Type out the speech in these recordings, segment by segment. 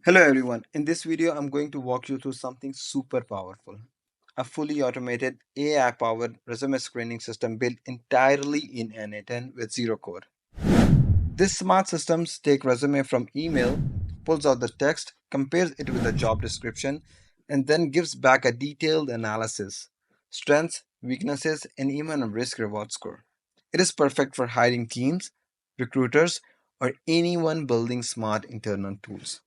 Hello everyone. In this video, I'm going to walk you through something super powerful. A fully automated AI-powered resume screening system built entirely in N8N with zero code. This smart system takes resume from email, pulls out the text, compares it with the job description, and then gives back a detailed analysis, strengths, weaknesses, and even a risk-reward score. It is perfect for hiring teams, recruiters, or anyone building smart internal tools.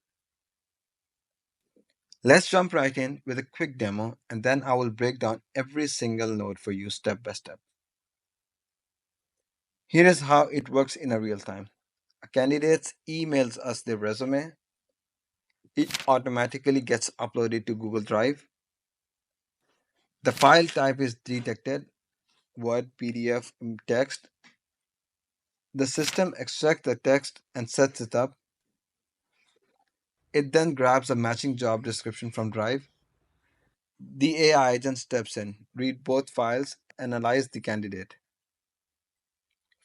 Let's jump right in with a quick demo and then I will break down every single node for you step by step. Here is how it works in a real time. A candidate emails us their resume. It automatically gets uploaded to Google Drive. The file type is detected, Word, PDF, text. The system extracts the text and sets it up. It then grabs a matching job description from Drive. The AI agent steps in, read both files, analyze the candidate.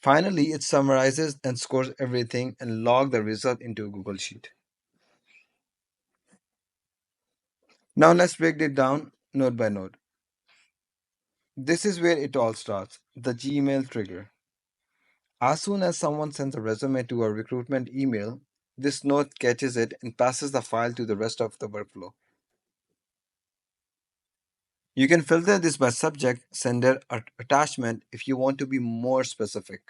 Finally, it summarizes and scores everything and log the result into a Google Sheet. Now let's break it down node by node. This is where it all starts, the Gmail trigger. As soon as someone sends a resume to a recruitment email, this node catches it and passes the file to the rest of the workflow. You can filter this by subject, sender, or attachment if you want to be more specific.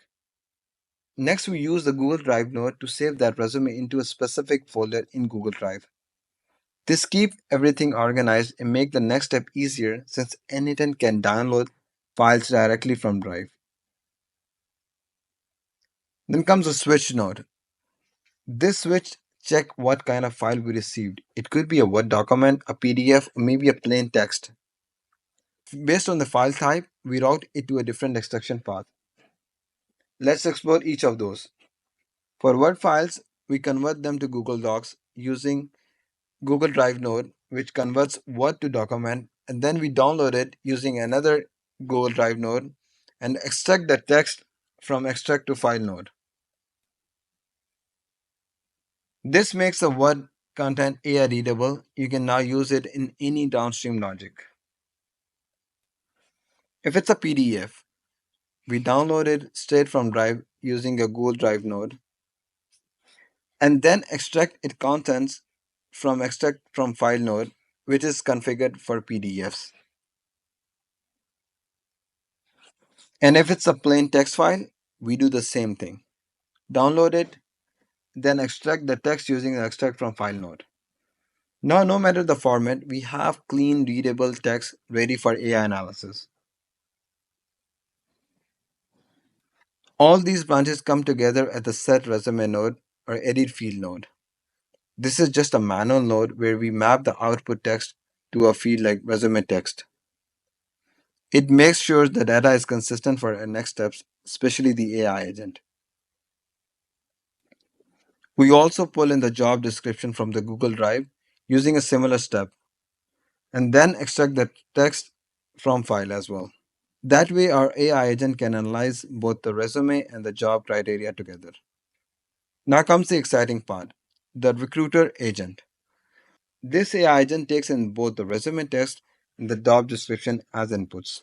Next, we use the Google Drive node to save that resume into a specific folder in Google Drive. This keeps everything organized and make the next step easier since anyone can download files directly from Drive. Then comes a switch node. This switch check what kind of file we received. It could be a Word document, a PDF, or maybe a plain text. Based on the file type, we route it to a different extraction path. Let's explore each of those. For Word files, we convert them to Google Docs using Google Drive node, which converts Word to document, and then we download it using another Google Drive node and extract the text from extract to file node. This makes the Word content AI readable. You can now use it in any downstream logic. If it's a PDF, we download it straight from Drive using a Google Drive node and then extract its contents from extract from file node, which is configured for PDFs. And if it's a plain text file, we do the same thing. Download it, then extract the text using the extract from file node. Now, no matter the format, we have clean, readable text ready for AI analysis. All these branches come together at the set resume node or edit field node. This is just a manual node where we map the output text to a field like resume text. It makes sure the data is consistent for our next steps, especially the AI agent. We also pull in the job description from the Google Drive using a similar step and then extract the text from file as well. That way, our AI agent can analyze both the resume and the job criteria together. Now comes the exciting part, the recruiter agent. This AI agent takes in both the resume text and the job description as inputs.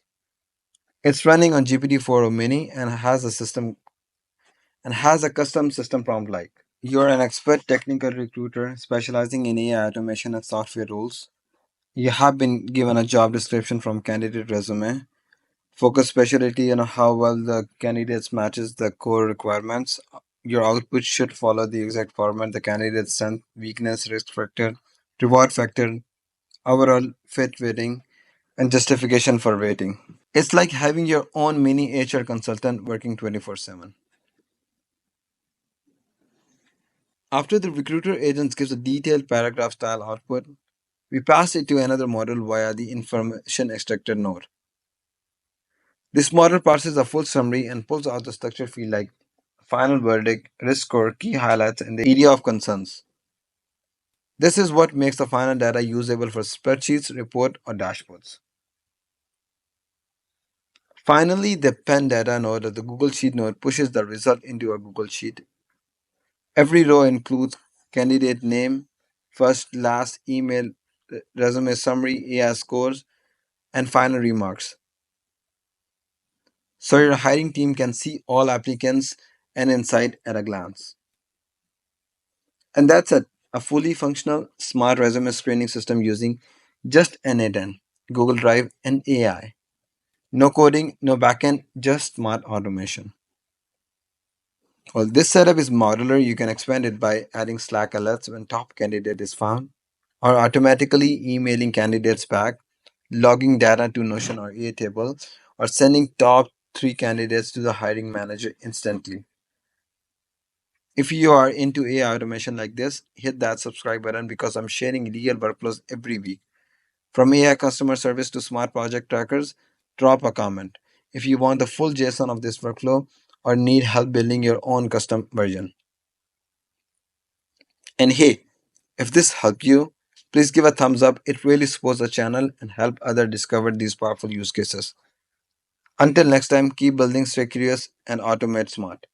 It's running on GPT-4o Mini and has a custom system prompt like you're an expert technical recruiter specializing in AI automation and software roles. You have been given a job description from candidate resume. Focus specialty on how well the candidates matches the core requirements. Your output should follow the exact format the candidate sent: weakness, risk factor, reward factor, overall fit weighting, and justification for rating. It's like having your own mini HR consultant working 24/7. After the recruiter agent gives a detailed paragraph style output, we pass it to another model via the information extractor node. This model parses a full summary and pulls out the structure field like final verdict, risk score, key highlights, and the area of concerns. This is what makes the final data usable for spreadsheets, report, or dashboards. Finally, the Append data node or the Google Sheet node pushes the result into a Google Sheet. Every row includes candidate name, first, last, email, resume summary, AI scores, and final remarks. So your hiring team can see all applicants and insight at a glance. And that's it. A fully functional smart resume screening system using just N8N, Google Drive, and AI. No coding, no backend, just smart automation. Well, this setup is modular. You can expand it by adding Slack alerts when top candidate is found, or automatically emailing candidates back, logging data to Notion or Airtable, or sending top three candidates to the hiring manager instantly. If you are into AI automation like this, hit that subscribe button because I'm sharing real workflows every week. From AI customer service to smart project trackers, drop a comment. If you want the full JSON of this workflow or need help building your own custom version. And hey, if this helped you, please give a thumbs up. It really supports the channel and help others discover these powerful use cases. Until next time, keep building, stay curious, and automate smart.